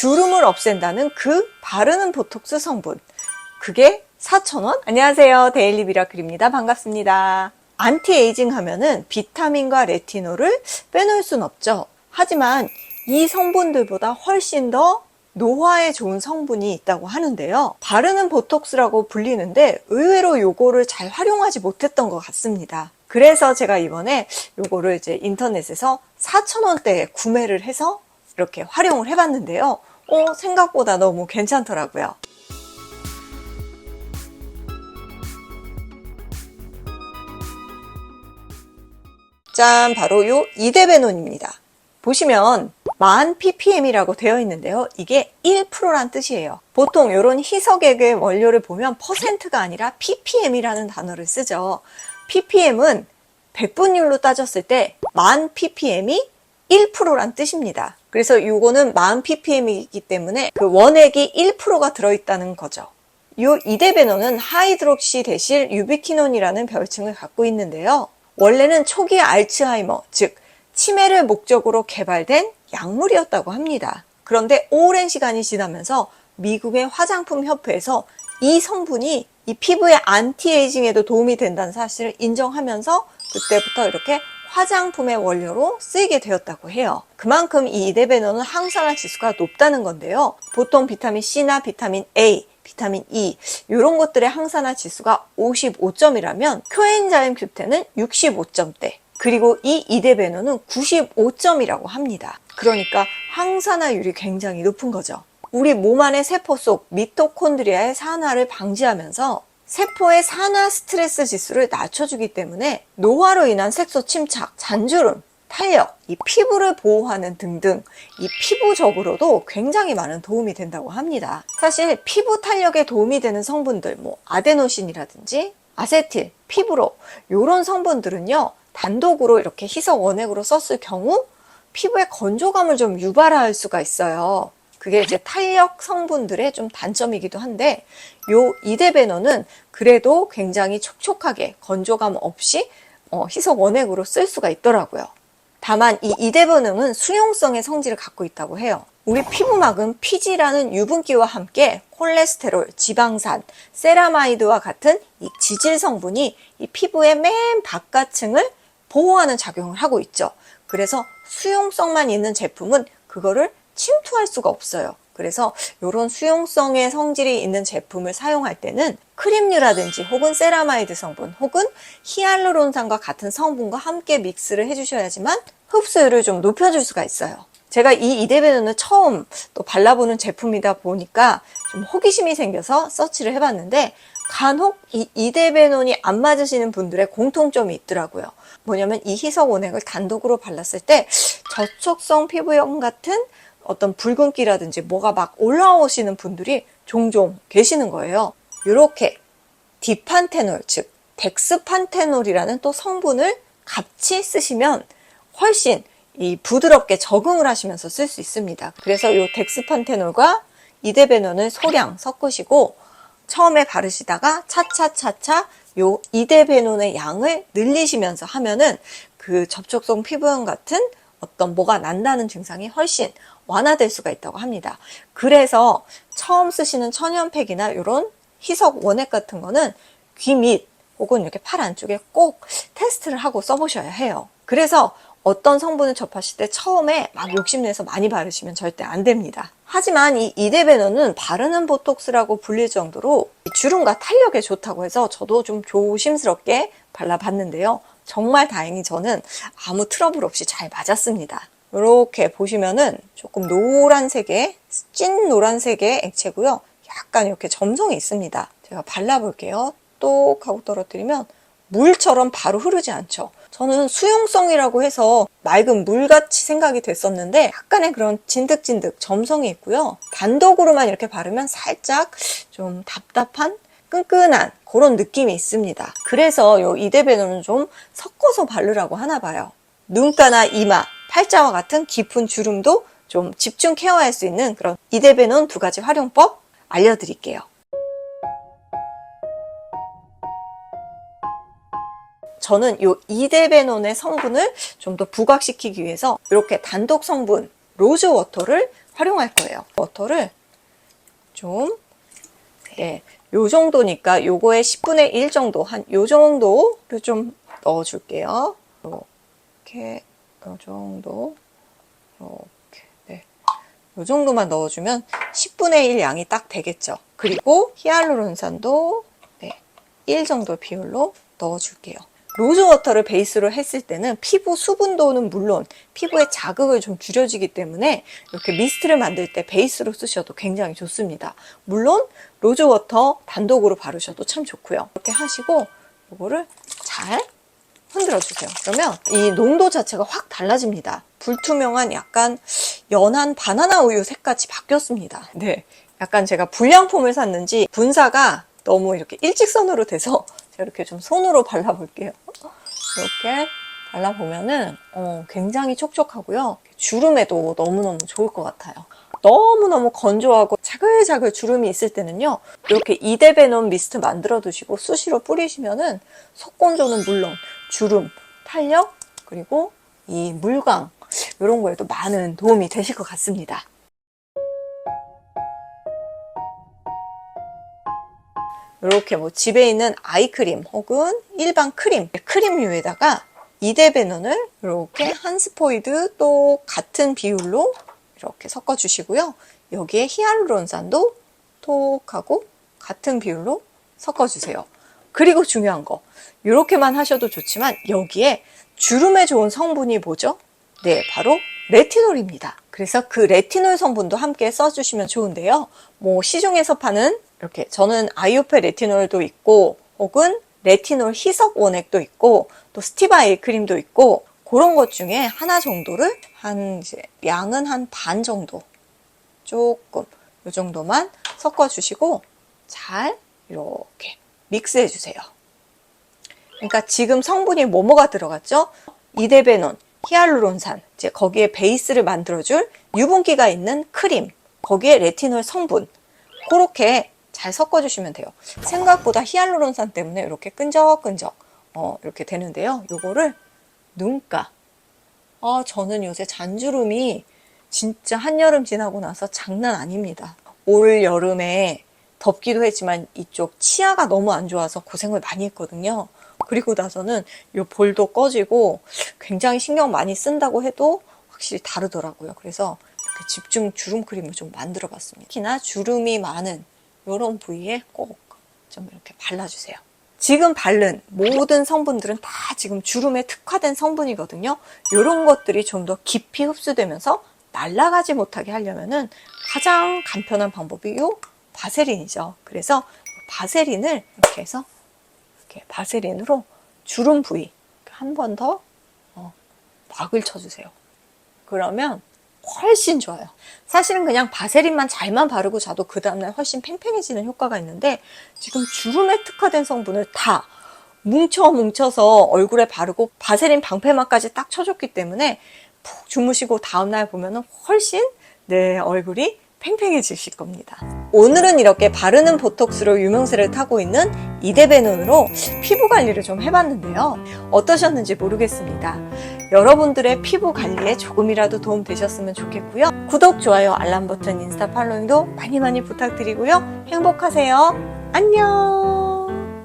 주름을 없앤다는 그 바르는 보톡스 성분. 그게 4,000원? 안녕하세요. 데일리 미라클입니다. 반갑습니다. 안티에이징 하면은 비타민과 레티놀을 빼놓을 순 없죠. 하지만 이 성분들보다 훨씬 더 노화에 좋은 성분이 있다고 하는데요. 바르는 보톡스라고 불리는데 의외로 요거를 잘 활용하지 못했던 것 같습니다. 그래서 제가 이번에 요거를 이제 인터넷에서 4,000원대에 구매를 해서 이렇게 활용을 해봤는데요. 생각보다 너무 괜찮더라고요. 짠, 바로 요 이데베논입니다. 보시면 10,000ppm이라고 되어 있는데요. 이게 1%란 뜻이에요. 보통 이런 희석액의 원료를 보면 퍼센트가 아니라 ppm이라는 단어를 쓰죠. ppm은 백분율로 따졌을 때 10,000ppm이 1%란 뜻입니다. 그래서 이거는 10,000ppm이기 때문에 그 원액이 1%가 들어있다는 거죠. 이 이데베논은 하이드록시 데실 유비퀴논이라는 별칭을 갖고 있는데요. 원래는 초기 알츠하이머, 즉 치매를 목적으로 개발된 약물이었다고 합니다. 그런데 오랜 시간이 지나면서 미국의 화장품 협회에서 이 성분이 이 피부의 안티에이징에도 도움이 된다는 사실을 인정하면서 그때부터 이렇게 화장품의 원료로 쓰이게 되었다고 해요. 그만큼 이 이데베논은 항산화 지수가 높다는 건데요. 보통 비타민 C나 비타민 A, 비타민 E 이런 것들의 항산화 지수가 55점이라면 코엔자임 Q10은 65점대, 그리고 이 이데베논은 95점이라고 합니다. 그러니까 항산화율이 굉장히 높은 거죠. 우리 몸 안의 세포 속 미토콘드리아의 산화를 방지하면서 세포의 산화 스트레스 지수를 낮춰주기 때문에 노화로 인한 색소 침착, 잔주름, 탄력, 이 피부를 보호하는 등등 이 피부적으로도 굉장히 많은 도움이 된다고 합니다. 사실 피부 탄력에 도움이 되는 성분들, 아데노신이라든지 아세틸, 피브로 이런 성분들은요, 단독으로 이렇게 희석 원액으로 썼을 경우 피부의 건조감을 좀 유발할 수가 있어요. 그게 이제 탄력 성분들의 좀 단점이기도 한데, 요 이데베논은 그래도 굉장히 촉촉하게 건조감 없이 희석 원액으로 쓸 수가 있더라고요. 다만 이 이데베논은 수용성의 성질을 갖고 있다고 해요. 우리 피부막은 피지라는 유분기와 함께 콜레스테롤, 지방산, 세라마이드와 같은 이 지질 성분이 이 피부의 맨 바깥층을 보호하는 작용을 하고 있죠. 그래서 수용성만 있는 제품은 그거를 침투할 수가 없어요. 그래서 이런 수용성의 성질이 있는 제품을 사용할 때는 크림류라든지 혹은 세라마이드 성분 혹은 히알루론산과 같은 성분과 함께 믹스를 해주셔야지만 흡수율을 좀 높여줄 수가 있어요. 제가 이 이데베논을 처음 또 발라보는 제품이다 보니까 좀 호기심이 생겨서 서치를 해봤는데 간혹 이 이데베논이 안 맞으시는 분들의 공통점이 있더라고요. 뭐냐면 이 희석 원액을 단독으로 발랐을 때 저촉성 피부염 같은 어떤 붉은기라든지 뭐가 막 올라오시는 분들이 종종 계시는 거예요. 이렇게 디판테놀, 즉 덱스판테놀이라는 또 성분을 같이 쓰시면 훨씬 이 부드럽게 적응을 하시면서 쓸 수 있습니다. 그래서 이 덱스판테놀과 이데베논을 소량 섞으시고 처음에 바르시다가 차차차차 요 이데베논의 양을 늘리시면서 하면은 그 접촉성 피부염 같은 어떤 뭐가 난다는 증상이 훨씬 완화될 수가 있다고 합니다. 그래서 처음 쓰시는 천연팩이나 이런 희석 원액 같은 거는 귀 밑 혹은 이렇게 팔 안쪽에 꼭 테스트를 하고 써보셔야 해요. 그래서 어떤 성분을 접하실 때 처음에 막 욕심내서 많이 바르시면 절대 안 됩니다. 하지만 이 이데베논은 바르는 보톡스라고 불릴 정도로 주름과 탄력에 좋다고 해서 저도 좀 조심스럽게 발라봤는데요. 정말 다행히 저는 아무 트러블 없이 잘 맞았습니다. 이렇게 보시면은 조금 노란색의, 찐 노란색의 액체고요. 약간 이렇게 점성이 있습니다. 제가 발라볼게요. 똑 하고 떨어뜨리면 물처럼 바로 흐르지 않죠. 저는 수용성이라고 해서 맑은 물같이 생각이 됐었는데 약간의 그런 진득진득 점성이 있고요. 단독으로만 이렇게 바르면 살짝 좀 답답한 끈끈한 그런 느낌이 있습니다. 그래서 이 이데베논은 좀 섞어서 바르라고 하나 봐요. 눈가나 이마, 팔자와 같은 깊은 주름도 좀 집중 케어할 수 있는 그런 이데베논 2가지 활용법 알려드릴게요. 저는 이 이데베논의 성분을 좀 더 부각시키기 위해서 이렇게 단독 성분 로즈워터를 활용할 거예요. 버터를 좀, 네, 요 정도니까 요거의 10분의 1 정도, 한 요 정도를 좀 넣어줄게요. 이렇게, 요 정도, 이렇게, 네. 요 정도만 넣어주면 10분의 1 양이 딱 되겠죠. 그리고 히알루론산도, 네, 1 정도 비율로 넣어줄게요. 로즈워터를 베이스로 했을 때는 피부 수분도는 물론 피부의 자극을 좀 줄여주기 때문에 이렇게 미스트를 만들 때 베이스로 쓰셔도 굉장히 좋습니다. 물론 로즈워터 단독으로 바르셔도 참 좋고요. 이렇게 하시고 이거를 잘 흔들어 주세요. 그러면 이 농도 자체가 확 달라집니다. 불투명한 약간 연한 바나나 우유 색같이 바뀌었습니다. 네, 약간 제가 불량품을 샀는지 분사가 너무 이렇게 일직선으로 돼서 제가 이렇게 좀 손으로 발라볼게요. 이렇게 발라보면은 굉장히 촉촉하고요. 주름에도 너무너무 좋을 것 같아요. 너무너무 건조하고 자글자글 주름이 있을 때는요, 이렇게 이데베논 미스트 만들어 두시고 수시로 뿌리시면은 속건조는 물론 주름, 탄력, 그리고 이 물광 이런 거에도 많은 도움이 되실 것 같습니다. 이렇게 뭐 집에 있는 아이크림 혹은 일반 크림류에다가 이데베논을 이렇게 한 스포이드 또 같은 비율로 이렇게 섞어 주시고요. 여기에 히알루론산도 톡 하고 같은 비율로 섞어 주세요. 그리고 중요한 거, 이렇게만 하셔도 좋지만 여기에 주름에 좋은 성분이 뭐죠? 네, 바로 레티놀입니다. 그래서 그 레티놀 성분도 함께 써주시면 좋은데요. 뭐 시중에서 파는 이렇게 저는 아이오페 레티놀도 있고 혹은 레티놀 희석 원액도 있고 또 스티바일 크림도 있고 그런 것 중에 하나 정도를 양은 한 반 정도 조금 이 정도만 섞어 주시고 잘 이렇게 믹스해 주세요. 그러니까 지금 성분이 뭐뭐가 들어갔죠? 이데베논, 히알루론산, 이제 거기에 베이스를 만들어줄 유분기가 있는 크림, 거기에 레티놀 성분, 그렇게 잘 섞어주시면 돼요. 생각보다 히알루론산 때문에 이렇게 끈적끈적 이렇게 되는데요. 요거를 눈가. 저는 요새 잔주름이 진짜 한여름 지나고 나서 장난 아닙니다. 올 여름에 덥기도 했지만 이쪽 치아가 너무 안 좋아서 고생을 많이 했거든요. 그리고 나서는 이 볼도 꺼지고 굉장히 신경 많이 쓴다고 해도 확실히 다르더라고요. 그래서 이렇게 집중 주름 크림을 좀 만들어 봤습니다. 특히나 주름이 많은 이런 부위에 꼭 좀 이렇게 발라주세요. 지금 바른 모든 성분들은 다 지금 주름에 특화된 성분이거든요. 이런 것들이 좀 더 깊이 흡수되면서 날아가지 못하게 하려면은 가장 간편한 방법이 요 바세린이죠. 그래서 바세린을 이렇게 해서 이렇게 바세린으로 주름 부위 한 번 더 막을 쳐주세요. 그러면 훨씬 좋아요. 사실은 그냥 바세린만 잘만 바르고 자도 그 다음날 훨씬 팽팽해지는 효과가 있는데 지금 주름에 특화된 성분을 다 뭉쳐서 얼굴에 바르고 바세린 방패막까지 딱 쳐줬기 때문에 푹 주무시고 다음날 보면 훨씬 내 얼굴이 팽팽해지실 겁니다. 오늘은 이렇게 바르는 보톡스로 유명세를 타고 있는 이데베논으로 피부 관리를 좀 해봤는데요. 어떠셨는지 모르겠습니다. 여러분들의 피부 관리에 조금이라도 도움 되셨으면 좋겠고요. 구독, 좋아요, 알람 버튼, 인스타 팔로잉도 많이 부탁드리고요. 행복하세요. 안녕.